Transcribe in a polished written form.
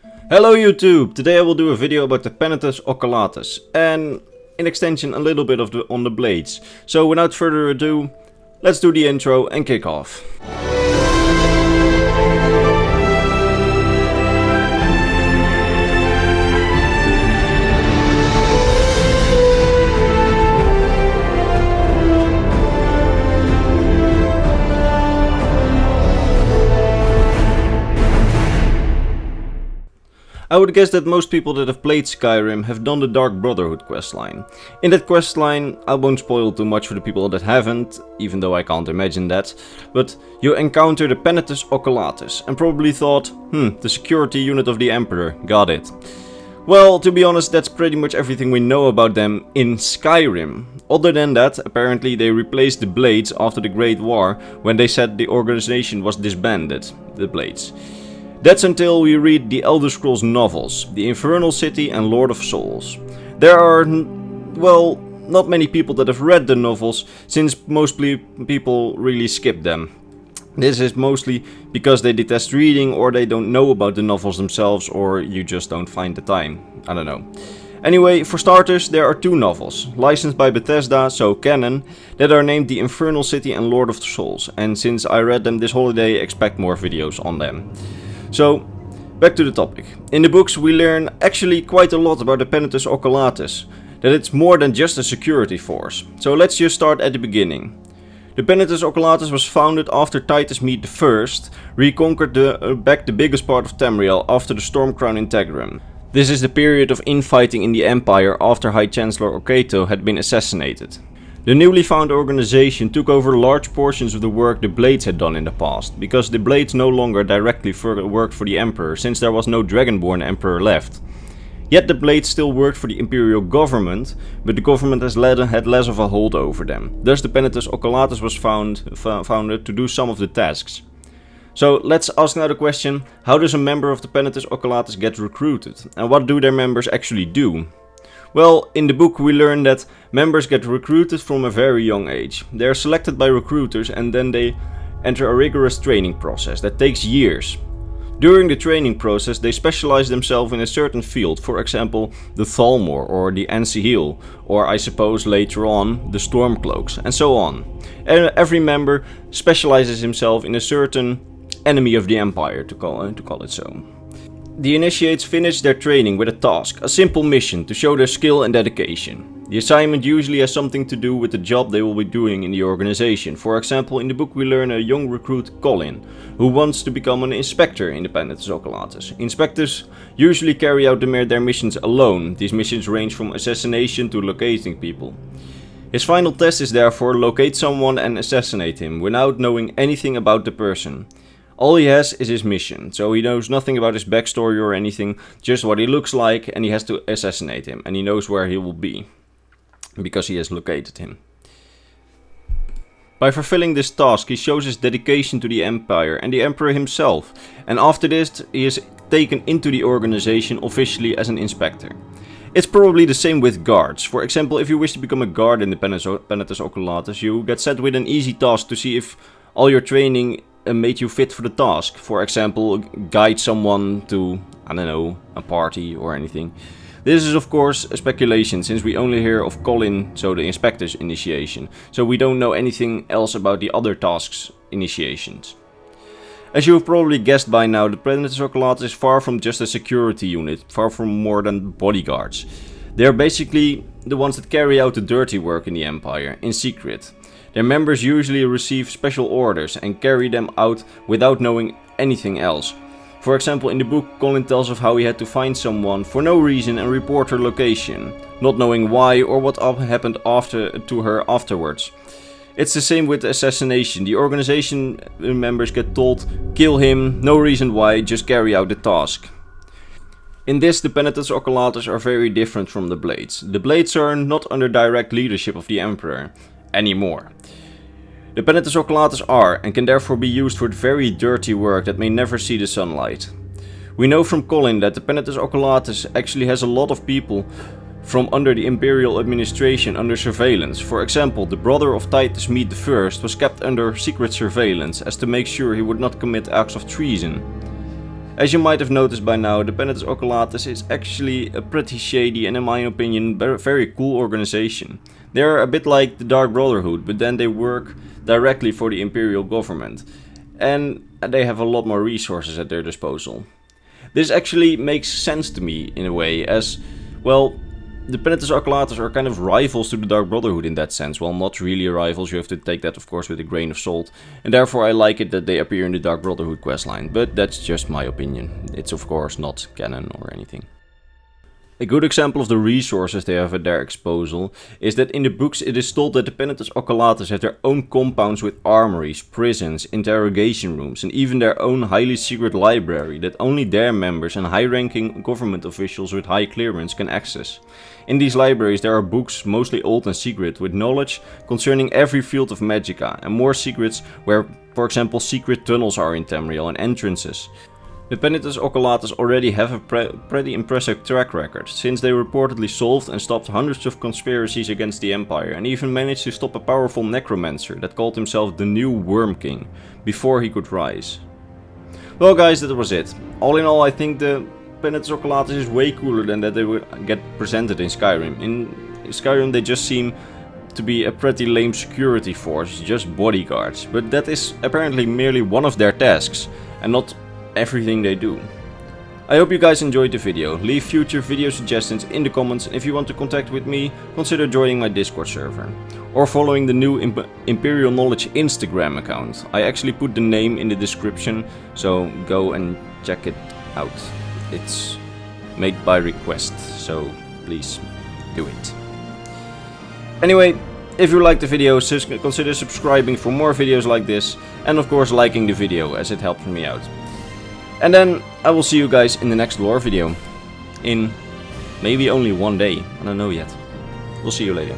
Hello YouTube! Today I will do a video about the Penitus Oculatus and in extension a little bit on the blades. So without further ado, let's do the intro and kick off. I would guess that most people that have played Skyrim have done the Dark Brotherhood questline. In that questline, I won't spoil too much for the people that haven't, even though I can't imagine that, but you encounter the Penitus Oculatus and probably thought, the security unit of the Emperor, got it. Well, to be honest, that's pretty much everything we know about them in Skyrim. Other than that, apparently they replaced the Blades after the Great War, when they said the organization was disbanded, the Blades. That's until we read the Elder Scrolls novels, The Infernal City and Lord of Souls. There are, well, not many people that have read the novels, since mostly people really skip them. This is mostly because they detest reading, or they don't know about the novels themselves, or you just don't find the time. I don't know. Anyway, for starters, there are two novels, licensed by Bethesda, so canon, that are named The Infernal City and Lord of Souls, and since I read them this holiday, expect more videos on them. So, back to the topic. In the books we learn actually quite a lot about the Penitus Oculatus, that it's more than just a security force. So let's just start at the beginning. The Penitus Oculatus was founded after Titus Mede I reconquered back the biggest part of Tamriel after the Stormcrown in Tegrim. This is the period of infighting in the Empire after High Chancellor Ocato had been assassinated. The newly found organization took over large portions of the work the Blades had done in the past, because the Blades no longer directly worked for the Emperor, since there was no Dragonborn Emperor left. Yet the Blades still worked for the Imperial government, but the government had less of a hold over them. Thus the Penitus Oculatus was founded to do some of the tasks. So let's ask now the question, how does a member of the Penitus Oculatus get recruited, and what do their members actually do? Well, in the book we learn that members get recruited from a very young age. They are selected by recruiters and then they enter a rigorous training process that takes years. During the training process they specialize themselves in a certain field, for example the Thalmor or the Ansihil, or I suppose later on the Stormcloaks, and so on. And every member specializes himself in a certain enemy of the Empire, to call it so. The initiates finish their training with a task, a simple mission to show their skill and dedication. The assignment usually has something to do with the job they will be doing in the organization. For example, in the book we learn a young recruit, Colin, who wants to become an inspector in the Penitus Oculatus. Inspectors usually carry out their missions alone. These missions range from assassination to locating people. His final test is therefore locate someone and assassinate him without knowing anything about the person. All he has is his mission, so he knows nothing about his backstory or anything, just what he looks like, and he has to assassinate him, and he knows where he will be, because he has located him. By fulfilling this task, he shows his dedication to the Empire and the Emperor himself, and after this he is taken into the organization officially as an inspector. It's probably the same with guards. For example, if you wish to become a guard in the Penitus Oculatus, you get set with an easy task to see if all your training made you fit for the task. For example, guide someone to, I don't know, a party or anything. This is of course a speculation, since we only hear of Colin, so the inspector's initiation, so we don't know anything else about the other tasks' initiations. As you have probably guessed by now, the Penitus Oculatus is far from just a security unit, far from more than bodyguards. They are basically the ones that carry out the dirty work in the Empire, in secret. Their members usually receive special orders and carry them out without knowing anything else. For example, in the book Colin tells of how he had to find someone for no reason and report her location, not knowing why or what happened to her afterwards. It's the same with assassination. The organization members get told, kill him, no reason why, just carry out the task. In this, the Penitus Oculatus are very different from the Blades. The Blades are not under direct leadership of the Emperor anymore. The Penitus Oculatus are, and can therefore be used for very dirty work that may never see the sunlight. We know from Colin that the Penitus Oculatus actually has a lot of people from under the Imperial administration under surveillance. For example, the brother of Titus Mede I was kept under secret surveillance as to make sure he would not commit acts of treason. As you might have noticed by now, the Penitus Oculatus is actually a pretty shady and in my opinion very cool organization. They are a bit like the Dark Brotherhood, but then they work directly for the Imperial government. And they have a lot more resources at their disposal. This actually makes sense to me in a way, as, well, the Penitus Oculatus are kind of rivals to the Dark Brotherhood in that sense. Well, not really rivals, you have to take that of course with a grain of salt. And therefore I like it that they appear in the Dark Brotherhood questline, but that's just my opinion. It's of course not canon or anything. A good example of the resources they have at their disposal is that in the books it is told that the Penitus Oculatus have their own compounds with armories, prisons, interrogation rooms and even their own highly secret library that only their members and high-ranking government officials with high clearance can access. In these libraries there are books, mostly old and secret, with knowledge concerning every field of magicka and more secrets where, for example, secret tunnels are in Tamriel and entrances. The Penitus Oculatus already have a pretty impressive track record, since they reportedly solved and stopped hundreds of conspiracies against the Empire and even managed to stop a powerful necromancer that called himself the new Worm King, before he could rise. Well guys, that was it. All in all, I think the Penitus Oculatus is way cooler than that they would get presented in Skyrim. In Skyrim they just seem to be a pretty lame security force, just bodyguards, but that is apparently merely one of their tasks, and not everything they do. I hope you guys enjoyed the video. Leave future video suggestions in the comments, and if you want to contact with me, consider joining my Discord server. Or following the new Imperial Knowledge Instagram account. I actually put the name in the description, so go and check it out. It's made by request, so please do it. Anyway, if you liked the video, consider subscribing for more videos like this, and of course liking the video, as it helps me out. And then I will see you guys in the next lore video. In maybe only one day. I don't know yet. We'll see you later.